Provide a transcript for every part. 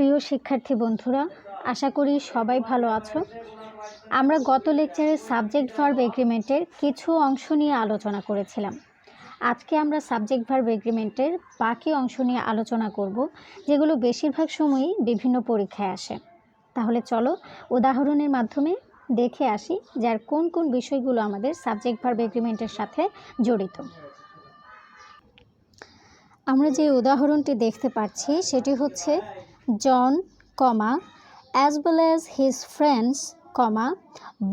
প্রিয় শিক্ষার্থী বন্ধুরা, আশা করি সবাই ভালো আছো। আমরা গত লেকচারে সাবজেক্ট ভার্ব এগ্রিমেন্টের কিছু অংশ নিয়ে আলোচনা করেছিলাম। আজকে আমরা সাবজেক্ট ভার্ব এগ্রিমেন্টের বাকি অংশ নিয়ে আলোচনা করব, যেগুলো বেশিরভাগ সময়ই বিভিন্ন পরীক্ষায় আসে। তাহলে চলো উদাহরণের মাধ্যমে দেখে আসি যার কোন কোন বিষয়গুলো আমাদের সাবজেক্ট ভার্ব এগ্রিমেন্টের সাথে জড়িত। আমরা যে উদাহরণটি দেখতে পাচ্ছি সেটি হচ্ছে জন, as well as his friends,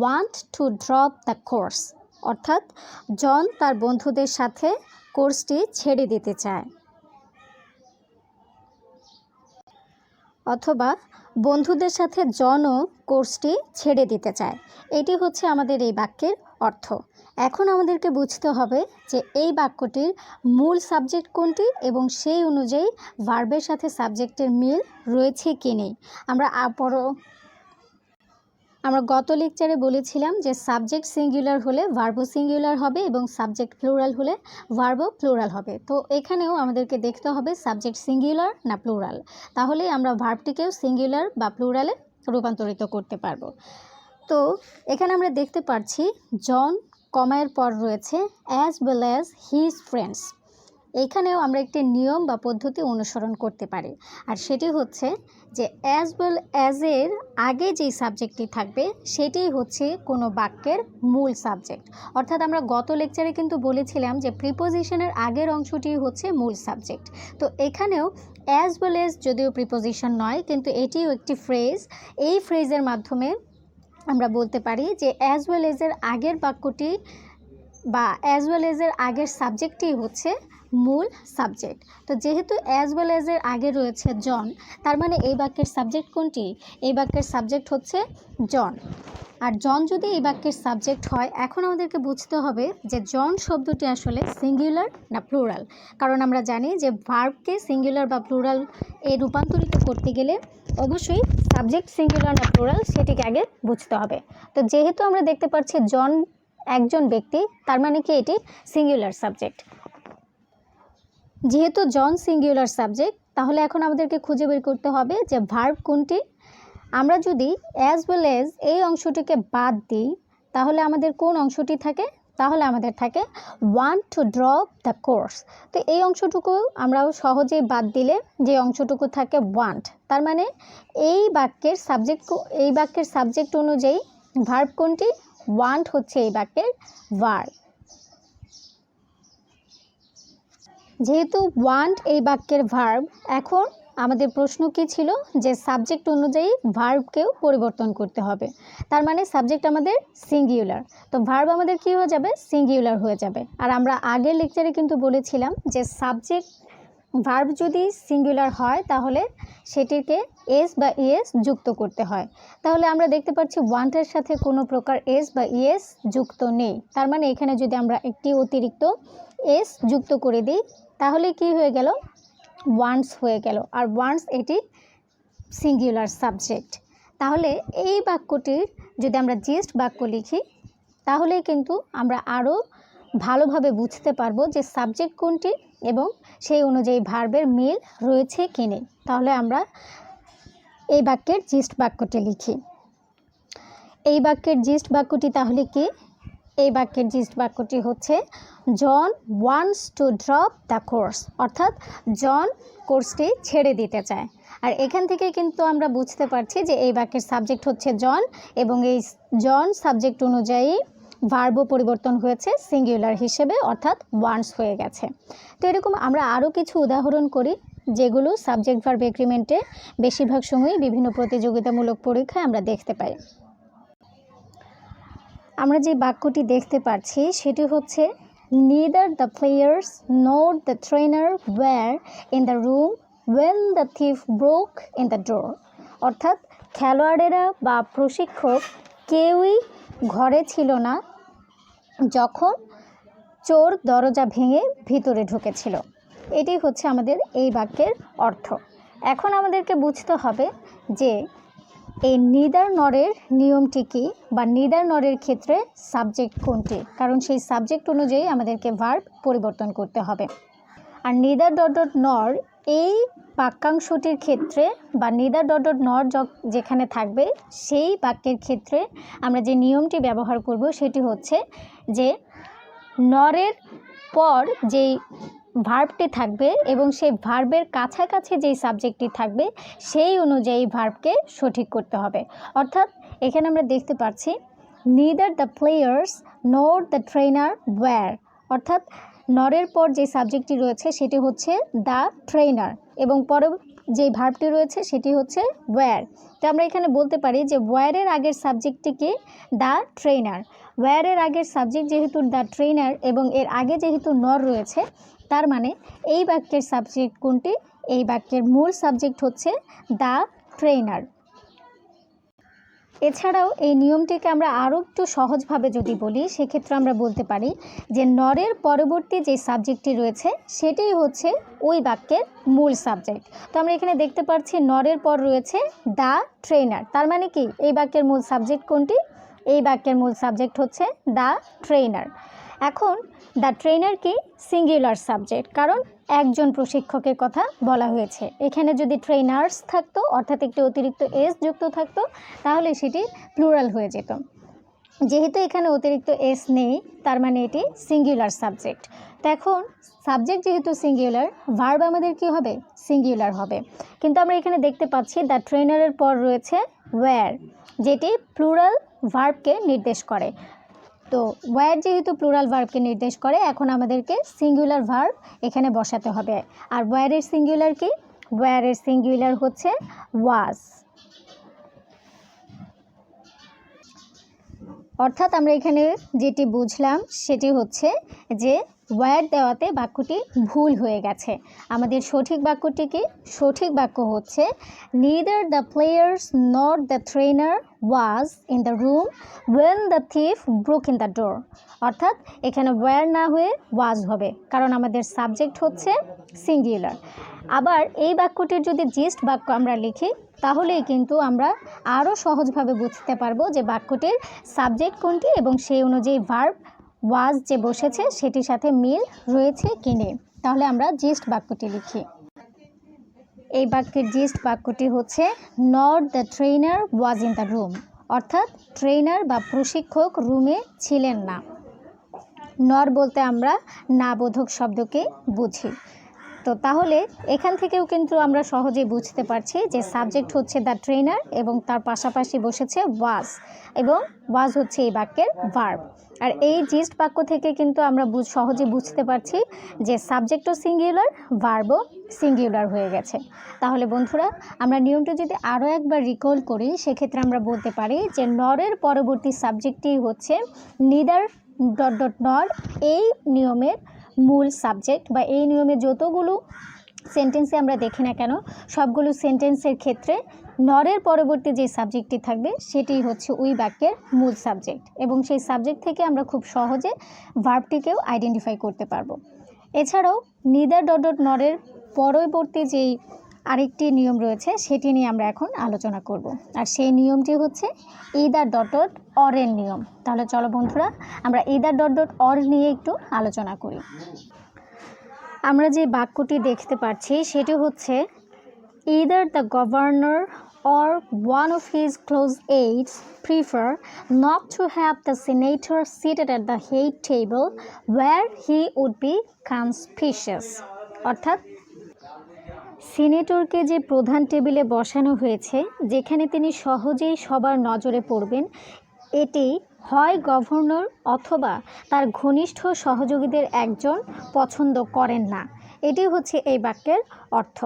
want to drop the course, অর্থাৎ জন তার বন্ধুদের সাথে কোর্সটি ছেড়ে দিতে চায়, অথবা বন্ধুদের সাথে জনও কোর্সটি ছেড়ে দিতে চায়। এটি হচ্ছে আমাদের এই বাক্যের অর্থ। এখন আমাদেরকে বুঝতে হবে যে এই বাক্যটির মূল সাবজেক্ট কোনটি এবং সেই অনুযায়ী ভার্বের সাথে সাবজেক্টের মিল রয়েছে কি নেই। আমরা গত লেকচারে বলেছিলাম যে সাবজেক্ট সিঙ্গুলার হলে ভার্বও সিঙ্গুলার হবে এবং সাবজেক্ট প্লুরাল হলে ভার্বও প্লুরাল হবে। তো এখানেও আমাদেরকে দেখতে হবে সাবজেক্ট সিঙ্গুলার না প্লুরাল, তাহলেই আমরা ভার্বটিকেও সিঙ্গুলার বা প্লুরালে রূপান্তরিত করতে পারবো। তো এখানে আমরা দেখতে পাচ্ছি জন কমায়ের পর রয়েছে as well as his friends। এখানেও আমরা একটি নিয়ম বা পদ্ধতি অনুসরণ করতে পারি, আর সেটি হচ্ছে যে as well as এর আগে যেই সাবজেক্টটি থাকবে সেটিই হচ্ছে কোনো বাক্যের মূল সাবজেক্ট। অর্থাৎ আমরা গত লেকচারে কিন্তু বলেছিলাম যে প্রিপোজিশনের আগের অংশটি হচ্ছে মূল সাবজেক্ট। তো এখানেও as well as যদিও প্রিপোজিশন নয়, কিন্তু এটিও একটি ফ্রেজ। এই ফ্রেজের মাধ্যমে আমরা বলতে পারি যে as well as এর আগের বাক্যটি বা as well as এর আগের সাবজেক্টই হচ্ছে মূল সাবজেক্ট। তো যেহেতু as well as এর আগে রয়েছে জন, তার মানে এই বাক্যের সাবজেক্ট কোনটি? এই বাক্যের সাবজেক্ট হচ্ছে জন। আর জন যদি এই বাক্যের সাবজেক্ট হয়, এখন আমাদেরকে বুঝতে হবে যে জন শব্দটি আসলে সিঙ্গুলার না প্লুরাল। কারণ আমরা জানি যে ভার্বকে সিঙ্গুলার বা প্লুরাল এ রূপান্তরিত করতে গেলে অবশ্যই সাবজেক্ট সিঙ্গুলার না প্লুরাল সেটিকে আগে বুঝতে হবে। তো যেহেতু আমরা দেখতে পাচ্ছি জন একজন ব্যক্তি, তার মানে কি এটি সিঙ্গুলার সাবজেক্ট। যেহেতু জন সিঙ্গুলার সাবজেক্ট, তাহলে এখন আমাদেরকে খুঁজে বের করতে হবে যে ভার্ব কোনটি। আমরা যদি as well as এই অংশটিকে বাদ দিই, তাহলে আমাদের কোন অংশটি থাকে? তাহলে আমাদের থাকে want to drop the course। তো এই অংশটুকু আমরাও সহজেই বাদ দিলে যে অংশটুকু থাকে want, তার মানে এই বাক্যের সাবজেক্ট অনুযায়ী ভার্ব কোনটি? want হচ্ছে এই বাক্যের ভার্ব। যেহেতু want এই বাক্যের ভার্ব, এখন আমাদের প্রশ্ন কি ছিল যে সাবজেক্ট অনুযায়ী ভার্বকেও পরিবর্তন করতে হবে। তার মানে সাবজেক্ট আমাদের সিঙ্গুলার, তো ভার্ব আমাদের কি হয়ে যাবে? সিঙ্গুলার হয়ে যাবে। আর আমরা আগের লেকচারে কিন্তু বলেছিলাম যে সাবজেক্ট ভার্ব যদি সিঙ্গুলার হয় তাহলে সেটিকে এস বা ইএস যুক্ত করতে হয়। তাহলে আমরা দেখতে পাচ্ছি ওয়ান্টের সাথে কোনো প্রকার এস বা ইএস যুক্ত নেই। তার মানে এখানে যদি আমরা একটি অতিরিক্ত এস যুক্ত করে দিই, তাহলে কি হয়ে গেল? ওয়ান্টস হয়ে গেল। আর ওয়ান্টস এটি সিঙ্গুলার সাবজেক্ট। তাহলে এই বাক্যটির যদি আমরা জিস্ট বাক্য লিখি, তাহলে কিন্তু আমরা আরও ভালোভাবে বুঝতে পারবো যে সাবজেক্ট কোনটি এবং সেই অনুযায়ী ভার্বের মিল রয়েছে কি নেই। তাহলে আমরা এই বাক্যের জিস্ট বাক্যটি লিখি। এই বাক্যের জিস্ট বাক্যটি তাহলে কি? এই বাক্যের জিস্ট বাক্যটি হচ্ছে John wants to drop the course, অর্থাৎ জন কোর্সটি ছেড়ে দিতে চায়। আর এখান থেকে কিন্তু আমরা বুঝতে পারছি যে এই বাক্যের সাবজেক্ট হচ্ছে জন এবং এই জন সাবজেক্ট অনুযায়ী ভার্বও পরিবর্তন হয়েছে সিঙ্গুলার হিসেবে, অর্থাৎ ওয়ান্টস হয়ে গেছে। তো এরকম আমরা আরও কিছু উদাহরণ করি যেগুলো সাবজেক্ট ভার্ব এগ্রিমেন্টে বেশিরভাগ সময়ই বিভিন্ন প্রতিযোগিতামূলক পরীক্ষায় আমরা দেখতে পাই। আমরা যে বাক্যটি দেখতে পাচ্ছি সেটি হচ্ছে neither the players nor the trainer were in the room when the thief broke in the door। অর্থাৎ খেলোয়াড়েরা বা প্রশিক্ষক কেউই ঘরে ছিল না যখন চোর দরজা ভেঙে ভিতরে ঢুকেছিল। এটি হচ্ছে আমাদের এই বাক্যের অর্থ। এখন আমাদেরকে বুঝতে হবে যে এই নিদার নরের নিয়মটি কী বা নিদার নরের ক্ষেত্রে সাবজেক্ট কোনটি, কারণ সেই সাবজেক্ট অনুযায়ী আমাদেরকে ভার্ব পরিবর্তন করতে হবে। আর নিদার ডট ডট নর এই বাক্যাংশটির ক্ষেত্রে বা নিদার ডট ডট নর যেখানে থাকবে সেই বাক্যের ক্ষেত্রে আমরা যে নিয়মটি ব্যবহার করব সেটি হচ্ছে যে নরের পর যেই ভার্বটি থাকবে এবং সেই ভার্বের কাছাকাছি যেই সাবজেক্টটি থাকবে সেই অনুযায়ী ভার্বকে সঠিক করতে হবে। অর্থাৎ এখানে আমরা দেখতে পাচ্ছি neither the players nor the trainer were, অর্থাৎ নরের পর যে সাবজেক্টটি রয়েছে সেটি হচ্ছে দ্য ট্রেনার এবং পরে যে ভার্বটি রয়েছে সেটি হচ্ছে ওয়্যার। তো আমরা এখানে বলতে পারি যে ওয়্যারের আগের সাবজেক্টটিকে দ্য ট্রেনার, ওয়্যারের আগের সাবজেক্ট যেহেতু দ্য ট্রেনার এবং এর আগে যেহেতু নর রয়েছে, তার মানে এই বাক্যের সাবজেক্ট কোনটি? এই বাক্যের মূল সাবজেক্ট হচ্ছে দ্য ট্রেনার। এছাড়াও এই নিয়মটিকে আমরা আরও একটু সহজভাবে যদি বলি সেক্ষেত্রে আমরা বলতে পারি যে নরের পরবর্তী যে সাবজেক্টটি রয়েছে সেটাই হচ্ছে ওই বাক্যের মূল সাবজেক্ট। তো আমরা এখানে দেখতে পাচ্ছি নরের পর রয়েছে দ্য ট্রেনার, তার মানে কি এই বাক্যের মূল সাবজেক্ট কোনটি? এই বাক্যের মূল সাবজেক্ট হচ্ছে দ্য ট্রেনার। এখন দ্য ট্রেনার কি? সিঙ্গুলার সাবজেক্ট, কারণ একজন প্রশিক্ষকের কথা বলা হয়েছে। এখানে যদি ট্রেনার্স থাকতো অর্থাৎ একটি অতিরিক্ত এস যুক্ত থাকতো তাহলে সেটি প্লুরাল হয়ে যেত। যেহেতু এখানে অতিরিক্ত এস নেই তার মানে এটি সিঙ্গুলার সাবজেক্ট। তো এখন সাবজেক্ট যেহেতু সিঙ্গুলার, ভার্ব আমাদের কি হবে? সিঙ্গুলার হবে। কিন্তু আমরা এখানে দেখতে পাচ্ছি দ্য ট্রেনারের পর রয়েছে ওয়্যার, যেটি প্লুরাল ভার্বকে নির্দেশ করে। তো ওয়্যার যেহেতু প্লুরাল ভার্বকে নির্দেশ করে, এখন আমাদেরকে সিঙ্গুলার ভার্ব এখানে বসাতে হবে। আর ওয়্যারের সিঙ্গুলার কি? ওয়্যারের সিঙ্গুলার হচ্ছে ওয়াজ। অর্থাৎ আমরা এখানে যেটি বুঝলাম সেটি হচ্ছে যে ওয়্যার দেওয়াতে বাক্যটি ভুল হয়ে গেছে। আমাদের সঠিক বাক্যটি কি? সঠিক বাক্য হচ্ছে neither the players nor the trainer was in the room when the thief broke in the door. অর্থাৎ এখানে ওয়্যার না হয়ে ওয়াজ হবে, কারণ আমাদের সাবজেক্ট হচ্ছে সিঙ্গুলার। আবার এই বাক্যটির যদি জিস্ট বাক্য আমরা লিখি তাহলেই কিন্তু আমরা আরও সহজভাবে বুঝতে পারবো যে বাক্যটির সাবজেক্ট কোনটি এবং সেই অনুযায়ী ভার্ব ওয়াজ যে বসেছে সেটির সাথে মিল রয়েছে কি নেই। তাহলে আমরা জিস্ট বাক্যটি লিখি। এই বাক্যের জিস্ট বাক্যটি হচ্ছে not the trainer was in the room, অর্থাৎ ট্রেনার বা প্রশিক্ষক রুমে ছিলেন না। নর বলতে আমরা না বোধক শব্দকে বুঝি। তো তাহলে এখান থেকেও কিন্তু আমরা সহজেই বুঝতে পারছি যে সাবজেক্ট হচ্ছে দ্য ট্রেনার এবং তার পাশাপাশি বসেছে ওয়াজ, এবং ওয়াজ হচ্ছে এই বাক্যের ভার্ব। আর এই জিস্ট বাক্য থেকে কিন্তু আমরা সহজে বুঝতে পারছি যে সাবজেক্টও সিঙ্গুলার, ভার্বও সিঙ্গুলার হয়ে গেছে। তাহলে বন্ধুরা, আমরা নিয়মটি যদি আরও একবার রিকল করি সেক্ষেত্রে আমরা বলতে পারি যে নরের পরবর্তী সাবজেক্টটি হচ্ছে নিদার ডট ডট নর। এই নিয়মের মূল সাবজেক্ট বা এই নিয়মে যতগুলো সেন্টেন্সে আমরা দেখি না কেন সবগুলো সেন্টেন্সের ক্ষেত্রে নরের পরবর্তী যে সাবজেক্টটি থাকবে সেটি হচ্ছে ওই বাক্যের মূল সাবজেক্ট, এবং সেই সাবজেক্ট থেকে আমরা খুব সহজে ভার্বটিকেও আইডেন্টিফাই করতে পারবো। এছাড়াও নিদার ডট ডট নরের পরবর্তী যেই আরেকটি নিয়ম রয়েছে সেটি নিয়ে আমরা এখন আলোচনা করব, আর সেই নিয়মটি হচ্ছে ইদার ডট ডট অরের নিয়ম। তাহলে চলো বন্ধুরা, আমরা ইদার ডট ডট অর নিয়ে একটু আলোচনা করি। আমরা যে বাক্যটি দেখতে পাচ্ছি সেটি হচ্ছে either the governor or one of his close aides prefer not to have the senator seated at the head table where he would be conspicuous। অর্থাৎ সিনেটরকে যে প্রধান টেবিলে বসানো হয়েছে যেখানে তিনি সহজেই সবার নজরে পড়বেন, এটি হয় গভর্নর অথবা তার ঘনিষ্ঠ সহযোগীদের একজন পছন্দ করেন না। এটি হচ্ছে এই বাক্যের অর্থ।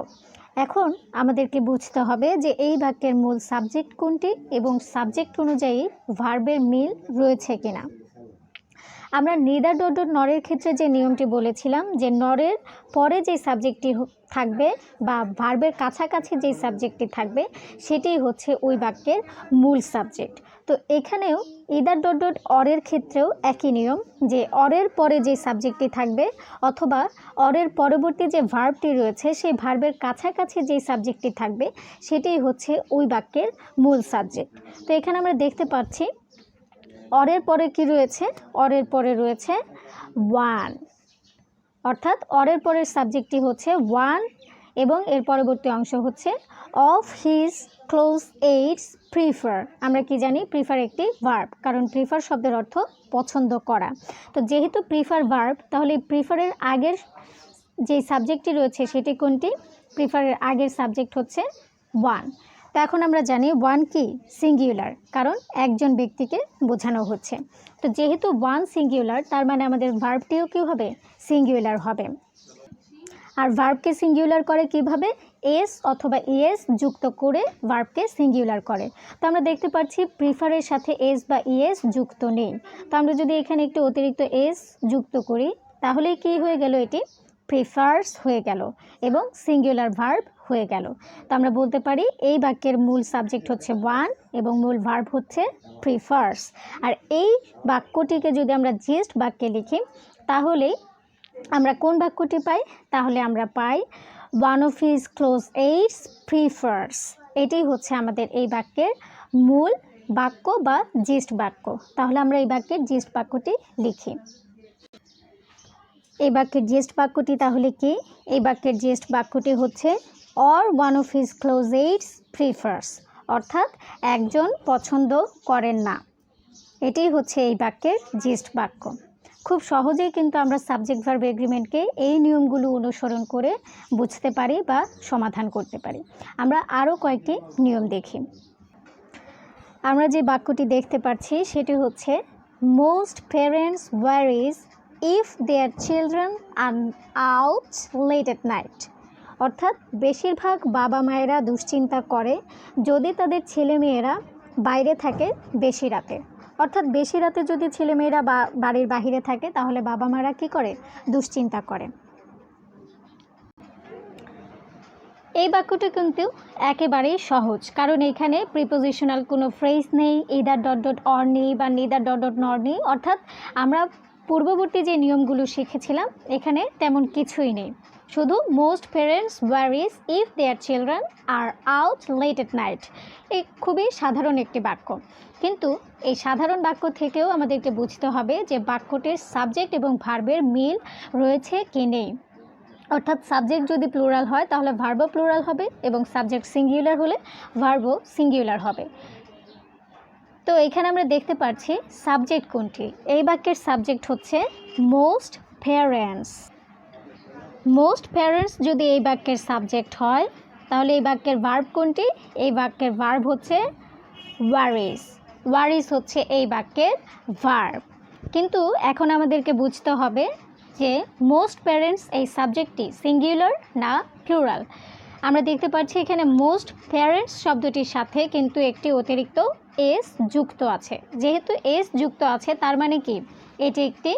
এখন আমাদেরকে বুঝতে হবে যে এই বাক্যের মূল সাবজেক্ট কোনটি এবং সাবজেক্ট অনুযায়ী ভার্বের মিল রয়েছে কিনা। আমরা নিদার ডট ডট নরের ক্ষেত্রে যে নিয়মটি বলেছিলাম যে নরের পরে যে সাবজেক্টটি থাকবে বা ভার্বের কাছাকাছি যে সাবজেক্টটি থাকবে সেটাই হচ্ছে ওই বাক্যের মূল সাবজেক্ট। তো এখানেও ইদার ডট ডট অরের ক্ষেত্রেও একই নিয়ম, যে অরের পরে যে সাবজেক্টটি থাকবে অথবা অরের পরবর্তী যে ভার্বটি রয়েছে সেই ভার্বের কাছাকাছি যে সাবজেক্টটি থাকবে সেটাই হচ্ছে ওই বাক্যের মূল সাবজেক্ট। তো এখানে আমরা দেখতে পাচ্ছি অরের পরে কি রয়েছে? অরের পরে রয়েছে ওয়ান, অর্থাৎ অরের পরের সাবজেক্টটি হচ্ছে ওয়ান এবং এর পরবর্তী অংশ হচ্ছে of his close AIDS prefer. আমরা কি জানি প্রিফার একটি ভার্ব, কারণ প্রিফার শব্দের অর্থ পছন্দ করা। তো যেহেতু প্রিফার ভার্ব, তাহলে প্রিফারের আগের যে সাবজেক্টটি রয়েছে সেটি কোনটি? প্রিফারের আগের সাবজেক্ট হচ্ছে ওয়ান। তো এখন আমরা জানি ওয়ান কি? সিঙ্গুলার, কারণ একজন ব্যক্তিকে বোঝানো হচ্ছে। তো যেহেতু ওয়ান সিঙ্গুলার, তার মানে আমাদের ভার্বটিও কী হবে? সিঙ্গুলার হবে। আর ভার্বকে সিঙ্গুলার করে কিভাবে? এস অথবা ইএস যুক্ত করে ভার্বকে সিঙ্গুলার করে। তো আমরা দেখতে পাচ্ছি প্রিফারের সাথে এস বা ইএস যুক্ত নেই। তো আমরা যদি এখানে একটু অতিরিক্ত এস যুক্ত করি, তাহলে কি হয়ে গেল? এটি প্রিফার্স হয়ে গেল এবং সিঙ্গুলার ভার্ব হয়ে গেল। তো আমরা বলতে পারি এই বাক্যের মূল সাবজেক্ট হচ্ছে ওয়ান এবং মূল ভার্ব হচ্ছে প্রিফার্স। আর এই বাক্যটিকে যদি আমরা জিস্ট বাক্যে লিখি, তাহলে আমরা কোন বাক্যটি পাই? তাহলে আমরা পাই one of his close aides prefers. এটাই হচ্ছে আমাদের এই বাক্যের মূল বাক্য বা জিস্ট বাক্য। তাহলে আমরা এই বাক্যের জিস্ট বাক্যটি লিখি। এই বাক্যের জিস্ট বাক্যটি তাহলে কি? এই বাক্যের জিস্ট বাক্যটি হচ্ছে or one of his close aides prefers, অর্থাৎ একজন পছন্দ করেন না। এটাই হচ্ছে এই বাক্যের জিস্ট বাক্য। খুব সহজেই কিন্তু আমরা সাবজেক্ট ভার্ব এগ্রিমেন্টকে এই নিয়মগুলো অনুসরণ করে বুঝতে পারি বা সমাধান করতে পারি। আমরা আরও কয়েকটি নিয়ম দেখি। আমরা যে বাক্যটি দেখতে পাচ্ছি সেটি হচ্ছে most parents worries if their children are out late at night, অর্থাৎ বেশিরভাগ বাবা মায়েরা দুশ্চিন্তা করে যদি তাদের ছেলেমেয়েরা বাইরে থাকে বেশি রাতে। অর্থাৎ বেশি রাতে যদি ছেলেমেয়েরা বাড়ির বাহিরে থাকে, তাহলে বাবা মারা কী করে? দুশ্চিন্তা করে। এই বাক্যটি কিন্তু একেবারেই সহজ, কারণ এখানে প্রিপোজিশনাল কোনো ফ্রেজ নেই, ইদার ডট ডট অর নেই বা নিদার ডট ডট নর নেই। অর্থাৎ আমরা পূর্ববর্তী যে নিয়মগুলো শিখেছিলাম এখানে তেমন কিছুই নেই, শুধু most parents worries if their children are out late at night. এই খুবই সাধারণ একটি বাক্য, কিন্তু এই সাধারণ বাক্য থেকেও আমাদেরকে বুঝতে হবে যে বাক্যটির সাবজেক্ট এবং ভার্বের মিল রয়েছে কি নেই। অর্থাৎ সাবজেক্ট যদি প্লুরাল হয় তাহলে ভার্বও প্লুরাল হবে এবং সাবজেক্ট সিঙ্গুলার হলে ভার্বও সিঙ্গুলার হবে। তো এখানে আমরা দেখতে পাচ্ছি সাবজেক্ট কোনটি? এই বাক্যের সাবজেক্ট হচ্ছে মোস্ট প্যারেন্টস। মোস্ট প্যারেন্টস যদি এই বাক্যের সাবজেক্ট হয়, তাহলে এই বাক্যের ভার্ব কোনটি? এই বাক্যের ভার্ব হচ্ছে ওয়ারিজ। ওয়ারিজ হচ্ছে এই বাক্যের ভার্ব। কিন্তু এখন আমাদেরকে বুঝতে হবে যে মোস্ট প্যারেন্টস এই সাবজেক্টটি সিঙ্গুলার না প্লুরাল। আমরা দেখতে পাচ্ছি এখানে মোস্ট প্যারেন্টস শব্দটির সাথে কিন্তু একটি অতিরিক্ত এস যুক্ত আছে। যেহেতু এস যুক্ত আছে, তার মানে কি? এটি একটি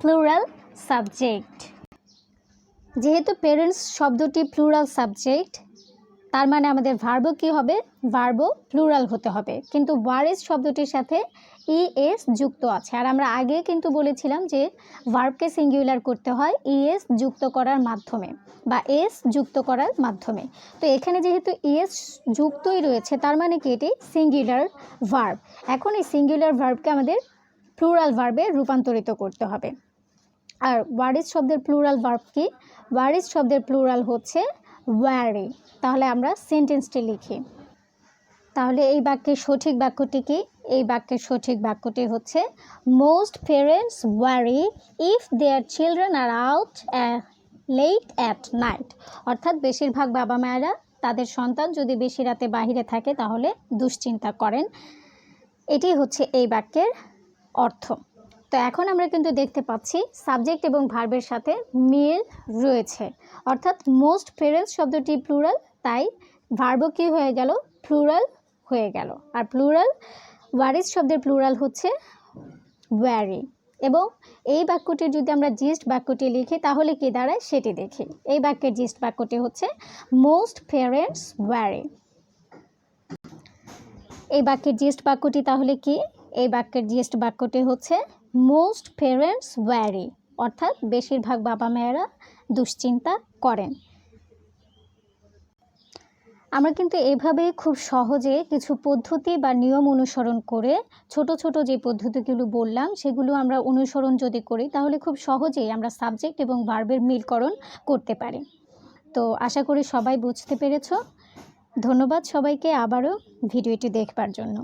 প্লুরাল সাবজেক্ট। যেহেতু প্যারেন্টস শব্দটি প্লুরাল সাবজেক্ট, তার মানে আমাদের ভার্বও কী হবে? ভার্বও প্লুরাল হতে হবে। কিন্তু ওয়ারিজ শব্দটির সাথে ইএস যুক্ত আছে। আর আমরা আগে কিন্তু বলেছিলাম যে ভার্বকে সিঙ্গুলার করতে হয় ইএস যুক্ত করার মাধ্যমে বা এস যুক্ত করার মাধ্যমে। তো এখানে যেহেতু ইএস যুক্তই রয়েছে, তার মানে কি? এটি সিঙ্গুলার ভার্ব। এখন এই সিঙ্গুলার ভার্বকে আমাদের প্লুরাল ভার্বে রূপান্তরিত করতে হবে। আর ওয়ারিজ শব্দের প্লুরাল ভার্ব কি? ওয়ারিজ শব্দের প্লুরাল হচ্ছে ওয়ারি। তাহলে আমরা সেন্টেন্সটি লিখি। তাহলে এই বাক্যের সঠিক বাক্যটি কি? এই বাক্যের সঠিক বাক্যটি হচ্ছে most parents worry if their children are out late at night, অর্থাৎ বেশিরভাগ বাবা মায়েরা তাদের সন্তান যদি বেশি রাতে বাহিরে থাকে তাহলে দুশ্চিন্তা করেন। এটি হচ্ছে এই বাক্যের অর্থ। তো এখন আমরা কিন্তু দেখতে পাচ্ছি সাবজেক্ট এবং ভার্বের সাথে মিল রয়েছে, অর্থাৎ মোস্ট প্যারেন্টস শব্দটি প্লুরাল, তাই ভার্বও কি হয়ে গেল? প্লুরাল হয়ে গেল। আর প্লুরাল ওয়ারিজ শব্দের প্লুরাল হচ্ছে ওয়ারি। এবং এই বাক্যটির যদি আমরা জিস্ট বাক্যটি লিখি তাহলে কি দাঁড়ায় সেটি দেখি। এই বাক্যের জিস্ট বাক্যটি হচ্ছে মোস্ট প্যারেন্টস ওয়ারি। এই বাক্যের জিস্ট বাক্যটি তাহলে কি? এই বাক্যের জিস্ট বাক্যটি হচ্ছে মোস্ট প্যারেন্টস ওয়ারি, অর্থাৎ বেশিরভাগ বাবা মায়েরা দুশ্চিন্তা করেন। আমরা কিন্তু এভাবে খুব সহজে কিছু পদ্ধতি বা নিয়ম অনুসরণ করে ছোট ছোট যে পদ্ধতিগুলো বললাম সেগুলো আমরা অনুসরণ যদি করি, তাহলে খুব সহজেই আমরা সাবজেক্ট এবং ভার্বের মিলকরণ করতে পারি। তো আশা করি সবাই বুঝতে পেরেছো। ধন্যবাদ সবাইকে আবারও ভিডিওটি দেখবার জন্য।